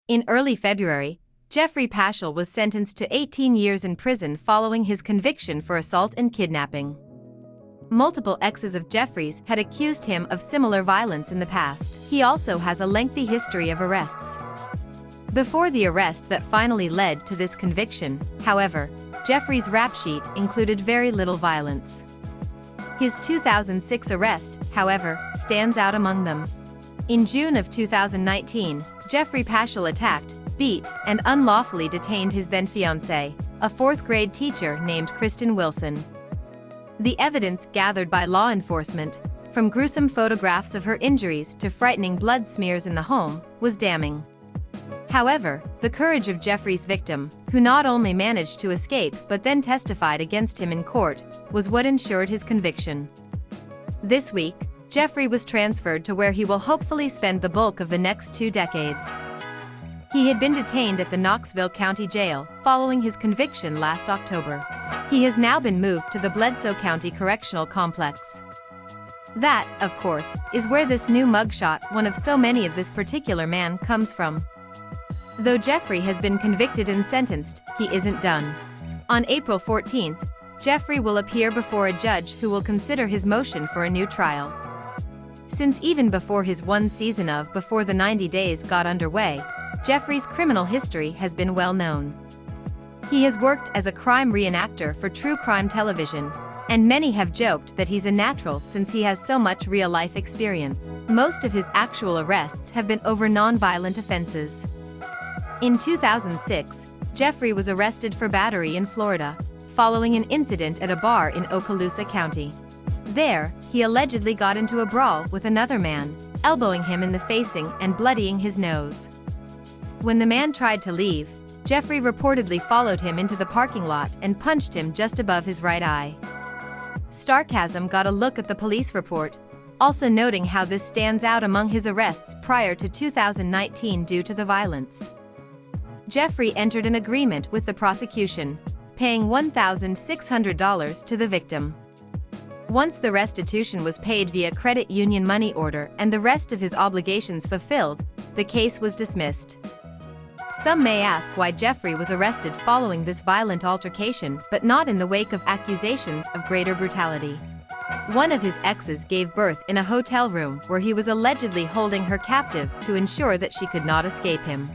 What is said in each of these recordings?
In early February, Geoffrey Paschel was sentenced to 18 years in prison following his conviction for assault and kidnapping. Multiple exes of Geoffrey's had accused him of similar violence in the past. He also has a lengthy history of arrests. Before the arrest that finally led to this conviction, however, Geoffrey's rap sheet included very little violence. His 2006 arrest, however, stands out among them. In June of 2019, Geoffrey Paschel attacked, beat, and unlawfully detained his then-fiancée, a fourth-grade teacher named Kristen Wilson. The evidence gathered by law enforcement, from gruesome photographs of her injuries to frightening blood smears in the home, was damning. However, the courage of Geoffrey's victim, who not only managed to escape but then testified against him in court, was what ensured his conviction. This week, Geoffrey was transferred to where he will hopefully spend the bulk of the next 2 decades. He had been detained at the Knoxville County Jail following his conviction last October. He has now been moved to the Bledsoe County Correctional Complex. That, of course, is where this new mugshot, one of so many of this particular man, comes from. Though Geoffrey has been convicted and sentenced, he isn't done. On April 14th, Geoffrey will appear before a judge who will consider his motion for a new trial. Since even before his one season of Before the 90 Days got underway, Geoffrey's criminal history has been well known. He has worked as a crime reenactor for true crime television, and many have joked that he's a natural since he has so much real-life experience. Most of his actual arrests have been over non-violent offenses. In 2006, Geoffrey was arrested for battery in Florida, following an incident at a bar in Okaloosa County. There, he allegedly got into a brawl with another man, elbowing him in the facing and bloodying his nose. When the man tried to leave, Geoffrey reportedly followed him into the parking lot and punched him just above his right eye. Sarcasm got a look at the police report, also noting how this stands out among his arrests prior to 2019 due to the violence. Geoffrey entered an agreement with the prosecution, paying $1,600 to the victim. Once the restitution was paid via credit union money order and the rest of his obligations fulfilled, the case was dismissed. Some may ask why Geoffrey was arrested following this violent altercation but not in the wake of accusations of greater brutality. One of his exes gave birth in a hotel room where he was allegedly holding her captive to ensure that she could not escape him.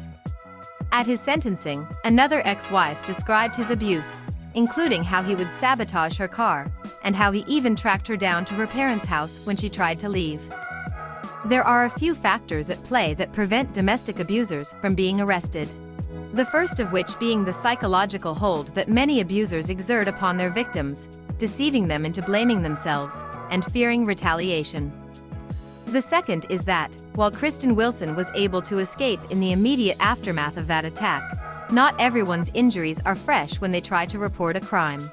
At his sentencing, another ex-wife described his abuse, including how he would sabotage her car, and how he even tracked her down to her parents' house when she tried to leave. There are a few factors at play that prevent domestic abusers from being arrested. The first of which being the psychological hold that many abusers exert upon their victims, deceiving them into blaming themselves, and fearing retaliation. The second is that, while Kristen Wilson was able to escape in the immediate aftermath of that attack, not everyone's injuries are fresh when they try to report a crime.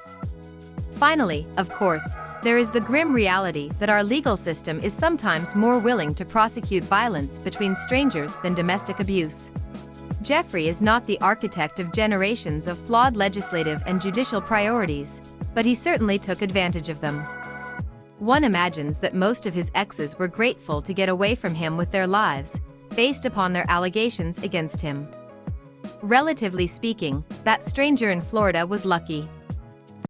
Finally, of course, there is the grim reality that our legal system is sometimes more willing to prosecute violence between strangers than domestic abuse. Geoffrey is not the architect of generations of flawed legislative and judicial priorities, but he certainly took advantage of them. One imagines that most of his exes were grateful to get away from him with their lives, based upon their allegations against him. Relatively speaking, that stranger in Florida was lucky.